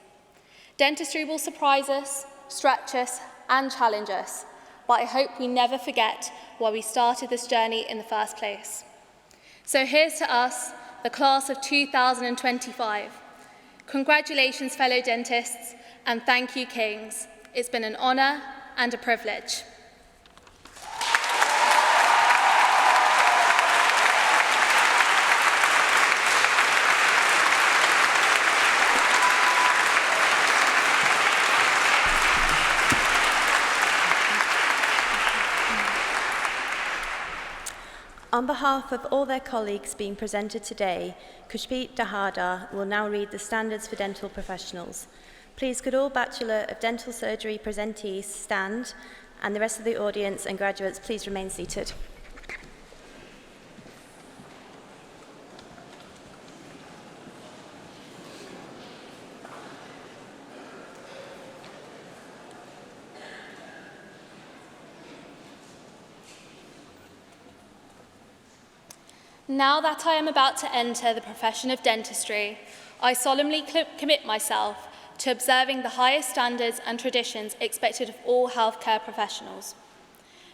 Dentistry will surprise us, stretch us, and challenge us, but I hope we never forget why we started this journey in the first place. So here's to us, the class of 2025. Congratulations, fellow dentists, and thank you, Kings. It's been an honour and a privilege. On behalf of all their colleagues being presented today, Khushpreet Dahada will now read the standards for dental professionals. Please could all Bachelor of Dental Surgery presentees stand, and the rest of the audience and graduates please remain seated. Now that I am about to enter the profession of dentistry, I solemnly commit myself to observing the highest standards and traditions expected of all healthcare professionals.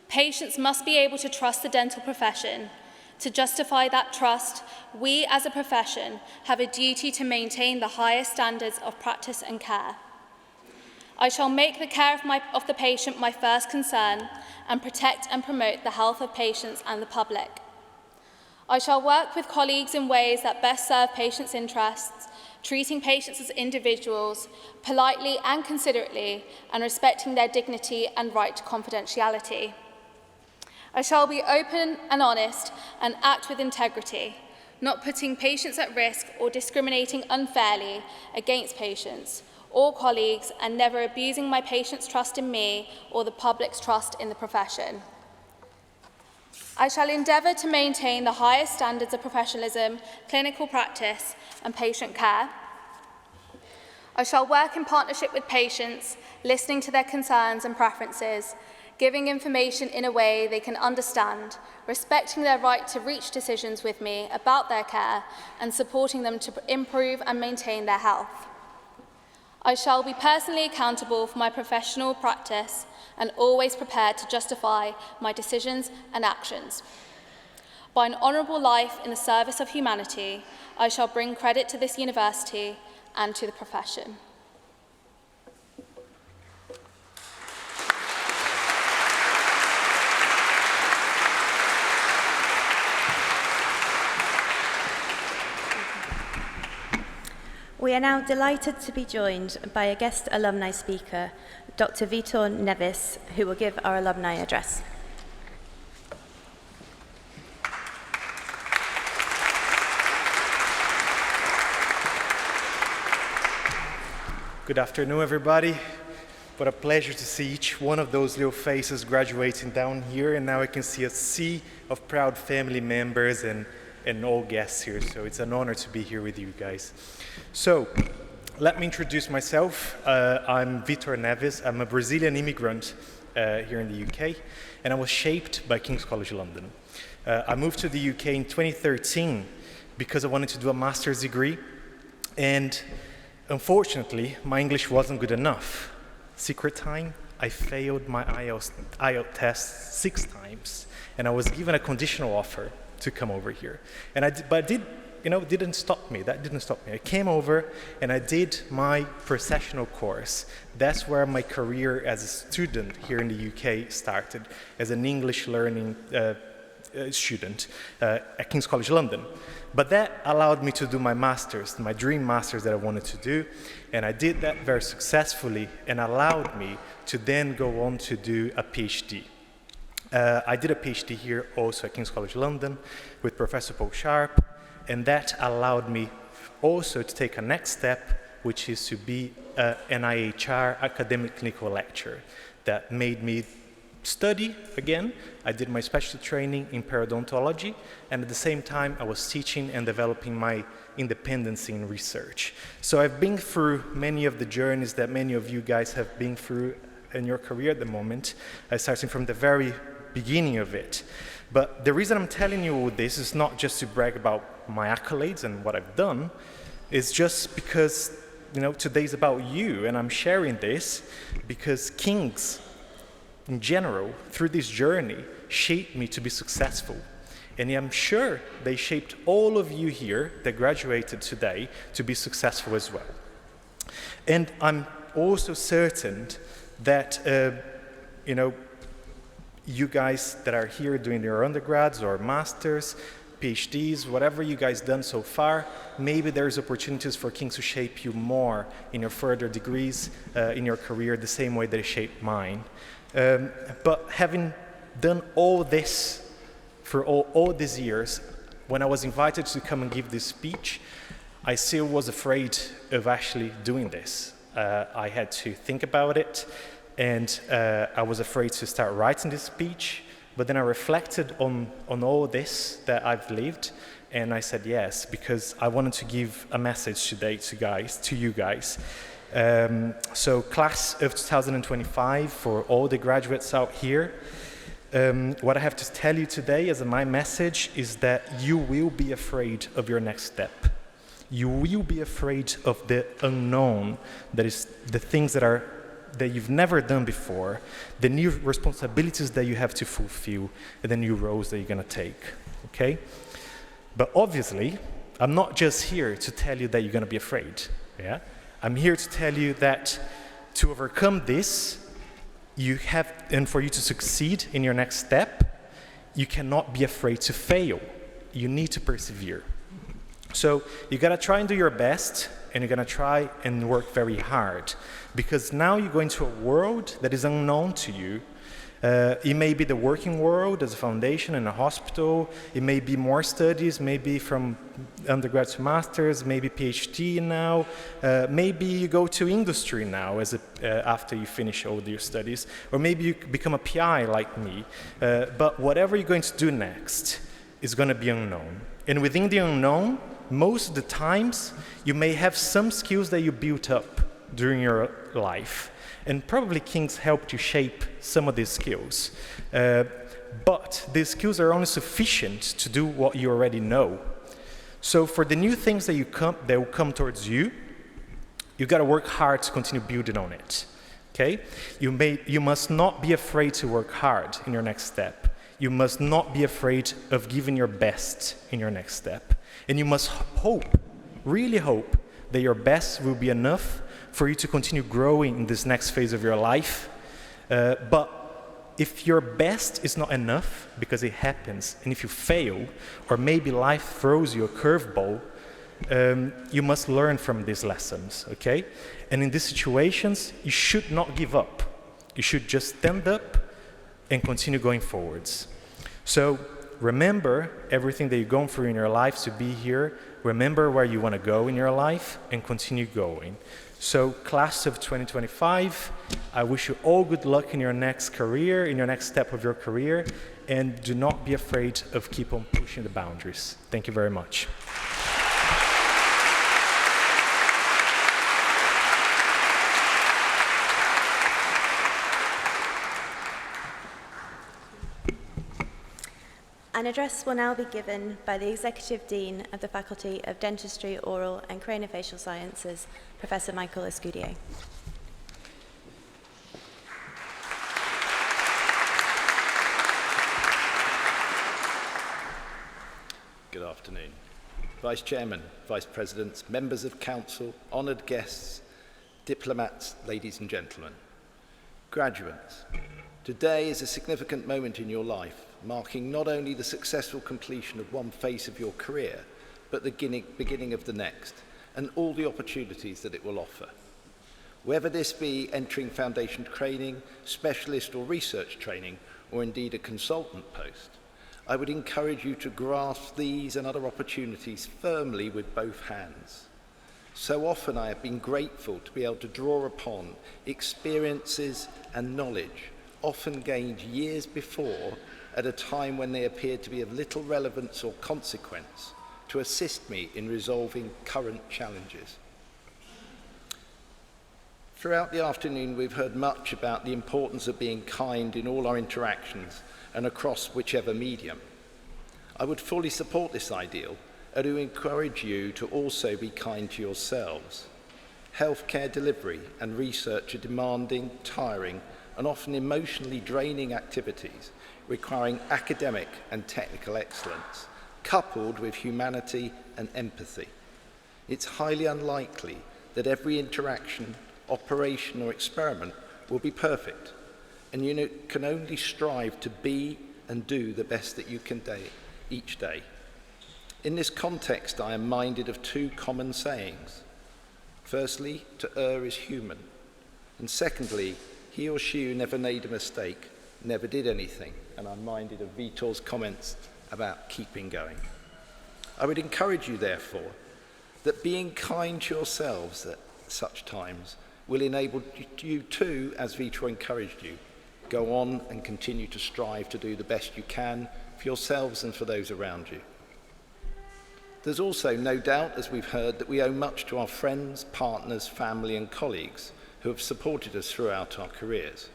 Patients must be able to trust the dental profession. To justify that trust, we as a profession have a duty to maintain the highest standards of practice and care. I shall make the care of the patient my first concern and protect and promote the health of patients and the public. I shall work with colleagues in ways that best serve patients' interests, treating patients as individuals, politely and considerately, and respecting their dignity and right to confidentiality. I shall be open and honest and act with integrity, not putting patients at risk or discriminating unfairly against patients or colleagues, and never abusing my patients' trust in me or the public's trust in the profession. I shall endeavour to maintain the highest standards of professionalism, clinical practice, and patient care. I shall work in partnership with patients, listening to their concerns and preferences, giving information in a way they can understand, respecting their right to reach decisions with me about their care, and supporting them to improve and maintain their health. I shall be personally accountable for my professional practice and always prepared to justify my decisions and actions. By an honourable life in the service of humanity, I shall bring credit to this university and to the profession. We are now delighted to be joined by a guest alumni speaker, Dr. Vitor Neves, who will give our alumni address. Good afternoon, everybody. What a pleasure to see each one of those little faces graduating down here, and now I can see a sea of proud family members and all guests here, so it's an honor to be here with you guys. So, let me introduce myself. I'm Vitor Neves. I'm a Brazilian immigrant here in the UK, and I was shaped by King's College London. I moved to the UK in 2013 because I wanted to do a master's degree, and unfortunately, my English wasn't good enough. Secret time, I failed my IELTS test 6 times, and I was given a conditional offer to come over here. Didn't stop me. That didn't stop me. I came over and I did my processional course. That's where my career as a student here in the UK started, as an English learning student at King's College London. But that allowed me to do my master's, my dream master's that I wanted to do, and I did that very successfully and allowed me to then go on to do a PhD. I did a PhD here also at King's College London with Professor Paul Sharp, and that allowed me also to take a next step, which is to be an IHR academic clinical lecturer. That made me study again. I did my specialty training in periodontology, and at the same time I was teaching and developing my independence in research. So I've been through many of the journeys that many of you guys have been through in your career at the moment, starting from the very beginning of it. But the reason I'm telling you all this is not just to brag about my accolades and what I've done. It's just because, you know, today's about you, and I'm sharing this because King's in general, through this journey, shaped me to be successful. And I'm sure they shaped all of you here that graduated today to be successful as well. And I'm also certain that, you know, you guys that are here doing your undergrads or masters, PhDs, whatever you guys done so far, maybe there's opportunities for King's to shape you more in your further degrees, in your career, the same way that it shaped mine. But having done all this for all these years, when I was invited to come and give this speech, I still was afraid of actually doing this. I had to think about it, and I was afraid to start writing this speech, but then I reflected on all this that I've lived, and I said yes, because I wanted to give a message today to you guys. So class of 2025, for all the graduates out here, what I have to tell you today as my message is that you will be afraid of your next step. You will be afraid of the unknown, that is the things that you've never done before, the new responsibilities that you have to fulfill, and the new roles that you're gonna take, okay? But obviously, I'm not just here to tell you that you're gonna be afraid, yeah? I'm here to tell you that to overcome this, and for you to succeed in your next step, you cannot be afraid to fail. You need to persevere. So you gotta try and do your best, and you're gonna try and work very hard, because now you go into a world that is unknown to you. It may be the working world as a foundation in a hospital. It may be more studies, maybe from undergrad to masters, maybe PhD now. Maybe you go to industry now after you finish all your studies, or maybe you become a PI like me. But whatever you're going to do next is going to be unknown. And within the unknown, most of the times, you may have some skills that you built up during your life. And probably King's helped you shape some of these skills. But these skills are only sufficient to do what you already know. So for the new things that will come towards you, you gotta work hard to continue building on it, okay? You must not be afraid to work hard in your next step. You must not be afraid of giving your best in your next step. And you must hope, really hope, that your best will be enough for you to continue growing in this next phase of your life. But if your best is not enough, because it happens, and if you fail, or maybe life throws you a curveball, you must learn from these lessons, okay? And in these situations, you should not give up. You should just stand up and continue going forwards. So remember everything that you're going through in your life to be here. Remember where you want to go in your life and continue going. So class of 2025, I wish you all good luck in your next career, in your next step of your career, and do not be afraid of keep on pushing the boundaries. Thank you very much. An address will now be given by the Executive Dean of the Faculty of Dentistry, Oral and Craniofacial Sciences, Professor Michael Escudier. Good afternoon. Vice Chairman, Vice Presidents, members of Council, honoured guests, diplomats, ladies and gentlemen. Graduates, today is a significant moment in your life. marking not only the successful completion of one phase of your career, but the beginning of the next, and all the opportunities that it will offer. Whether this be entering foundation training, specialist or research training, or indeed a consultant post, I would encourage you to grasp these and other opportunities firmly with both hands. So often I have been grateful to be able to draw upon experiences and knowledge, often gained years before, at a time when they appeared to be of little relevance or consequence, to assist me in resolving current challenges. Throughout the afternoon, we've heard much about the importance of being kind in all our interactions and across whichever medium. I would fully support this ideal and to encourage you to also be kind to yourselves. Healthcare delivery and research are demanding, tiring, and often emotionally draining activities requiring academic and technical excellence, coupled with humanity and empathy. It's highly unlikely that every interaction, operation, or experiment will be perfect, and you can only strive to be and do the best that you can each day. In this context, I am minded of two common sayings. Firstly, to err is human, and secondly, he or she who never made a mistake never did anything, and I'm minded of Vitor's comments about keeping going. I would encourage you, therefore, that being kind to yourselves at such times will enable you to, as Vitor encouraged you, go on and continue to strive to do the best you can for yourselves and for those around you. There's also no doubt, as we've heard, that we owe much to our friends, partners, family and colleagues who have supported us throughout our careers.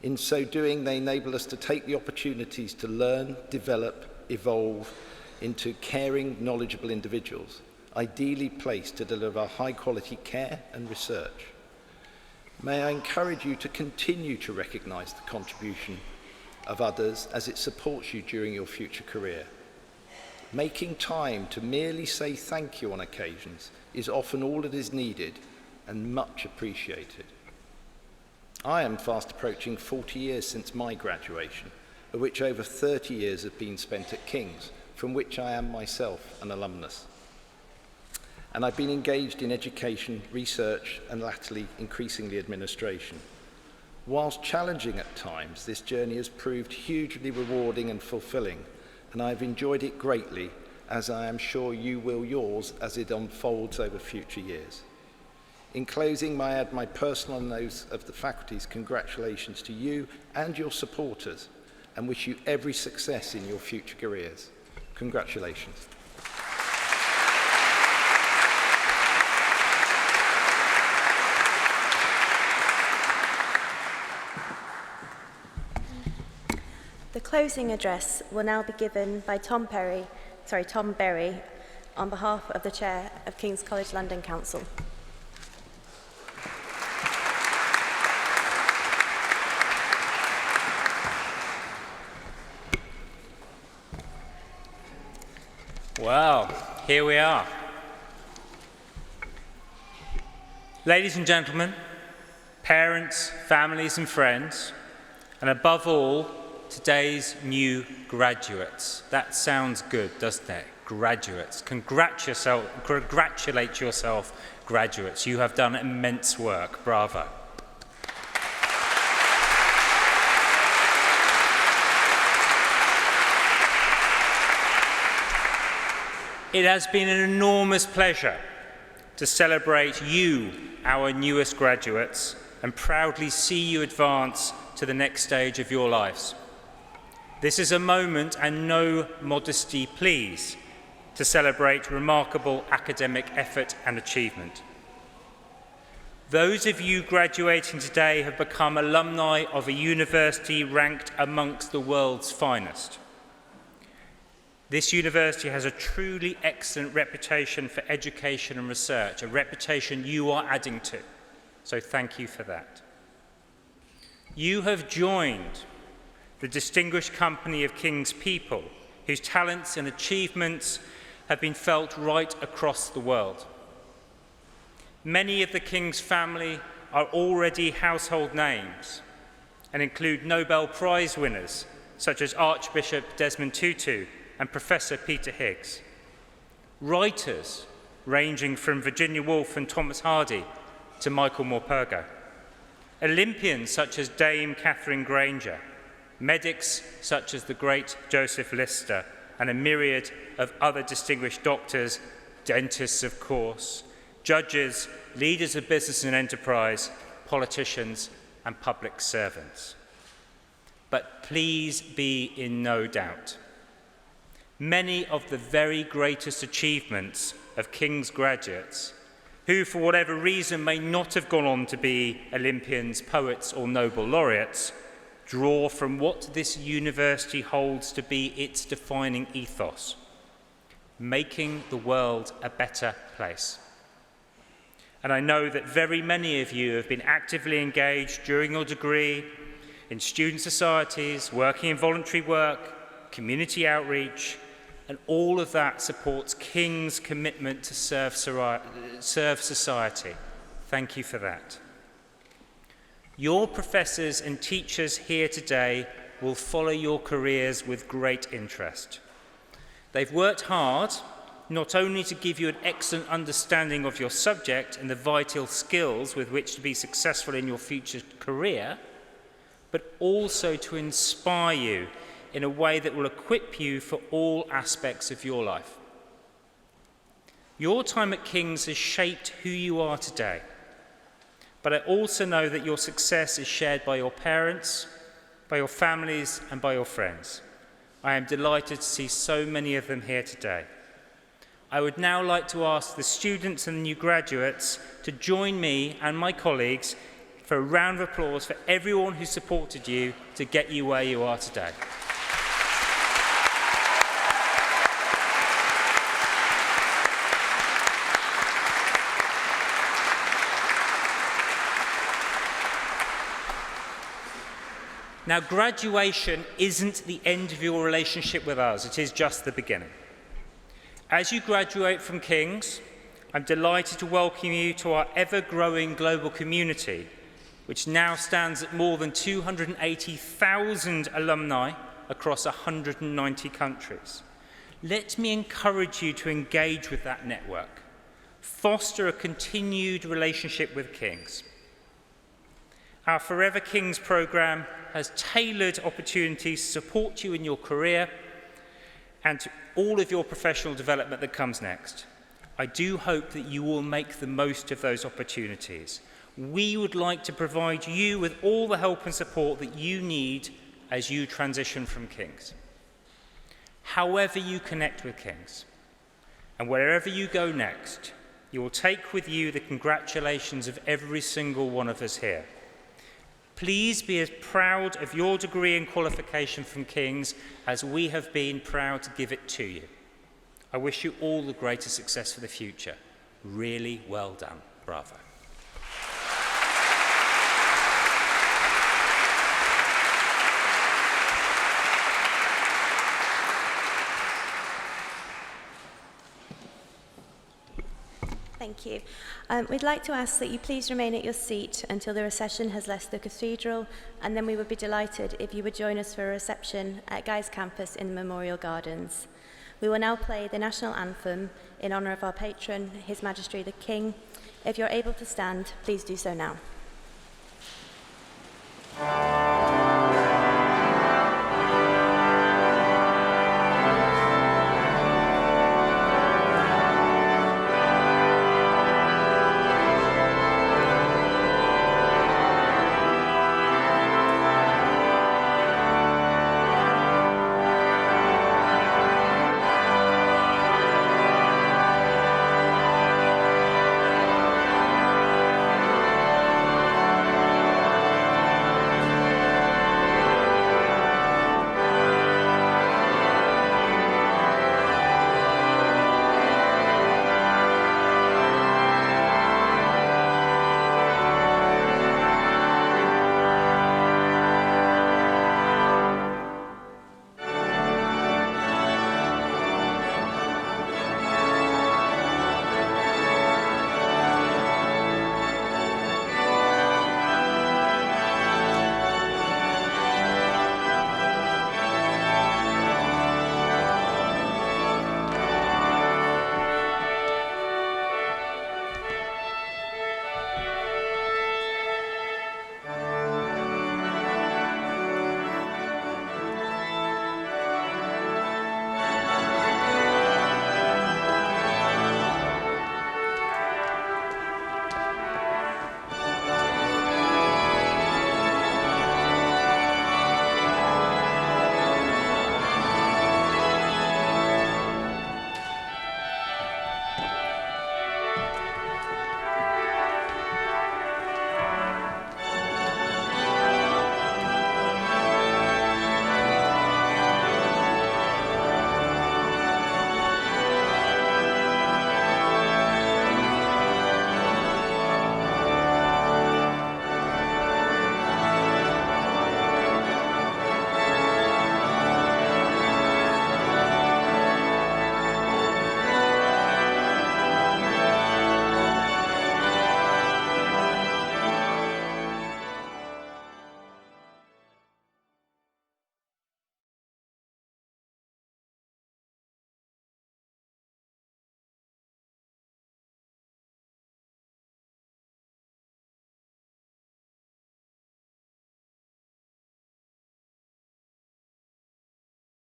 In so doing, they enable us to take the opportunities to learn, develop, evolve into caring, knowledgeable individuals, ideally placed to deliver high-quality care and research. May I encourage you to continue to recognise the contribution of others as it supports you during your future career. Making time to merely say thank you on occasions is often all that is needed and much appreciated. I am fast approaching 40 years since my graduation, of which over 30 years have been spent at King's, from which I am myself an alumnus. And I've been engaged in education, research, and latterly, increasingly, administration. Whilst challenging at times, this journey has proved hugely rewarding and fulfilling, and I've enjoyed it greatly, as I am sure you will yours as it unfolds over future years. In closing, I add my personal and those of the faculty's congratulations to you and your supporters, and wish you every success in your future careers. Congratulations. The closing address will now be given by Tom Berry, on behalf of the Chair of King's College London Council. Well, here we are. Ladies and gentlemen, parents, families and friends, and above all, today's new graduates. That sounds good, doesn't it? Graduates. Congratulate yourself, graduates. You have done immense work. Bravo. It has been an enormous pleasure to celebrate you, our newest graduates, and proudly see you advance to the next stage of your lives. This is a moment, and no modesty please, to celebrate remarkable academic effort and achievement. Those of you graduating today have become alumni of a university ranked amongst the world's finest. This university has a truly excellent reputation for education and research, a reputation you are adding to. So thank you for that. You have joined the distinguished company of King's people, whose talents and achievements have been felt right across the world. Many of the King's family are already household names and include Nobel Prize winners such as Archbishop Desmond Tutu and Professor Peter Higgs. Writers ranging from Virginia Woolf and Thomas Hardy to Michael Morpurgo. Olympians such as Dame Catherine Granger. Medics such as the great Joseph Lister, and a myriad of other distinguished doctors, dentists of course, judges, leaders of business and enterprise, politicians and public servants. But please be in no doubt, many of the very greatest achievements of King's graduates, who for whatever reason may not have gone on to be Olympians, poets or Nobel laureates, draw from what this university holds to be its defining ethos: making the world a better place. And I know that very many of you have been actively engaged during your degree in student societies, working in voluntary work, community outreach, and all of that supports King's commitment to serve society. Thank you for that. Your professors and teachers here today will follow your careers with great interest. They've worked hard not only to give you an excellent understanding of your subject and the vital skills with which to be successful in your future career, but also to inspire you in a way that will equip you for all aspects of your life. Your time at King's has shaped who you are today. But I also know that your success is shared by your parents, by your families, and by your friends. I am delighted to see so many of them here today. I would now like to ask the students and the new graduates to join me and my colleagues for a round of applause for everyone who supported you to get you where you are today. Now, graduation isn't the end of your relationship with us, it is just the beginning. As you graduate from King's, I'm delighted to welcome you to our ever-growing global community, which now stands at more than 280,000 alumni across 190 countries. Let me encourage you to engage with that network, foster a continued relationship with King's. Our Forever King's programme has tailored opportunities to support you in your career and to all of your professional development that comes next. I do hope that you will make the most of those opportunities. We would like to provide you with all the help and support that you need as you transition from King's. However you connect with King's, and wherever you go next, you will take with you the congratulations of every single one of us here. Please be as proud of your degree and qualification from King's as we have been proud to give it to you. I wish you all the greatest success for the future. Really well done. Bravo. Thank you. We'd like to ask that you please remain at your seat until the recession has left the cathedral, and then we would be delighted if you would join us for a reception at Guy's campus in the Memorial Gardens. We will now play the national anthem in honour of our patron, His Majesty the King. If you're able to stand, please do so now.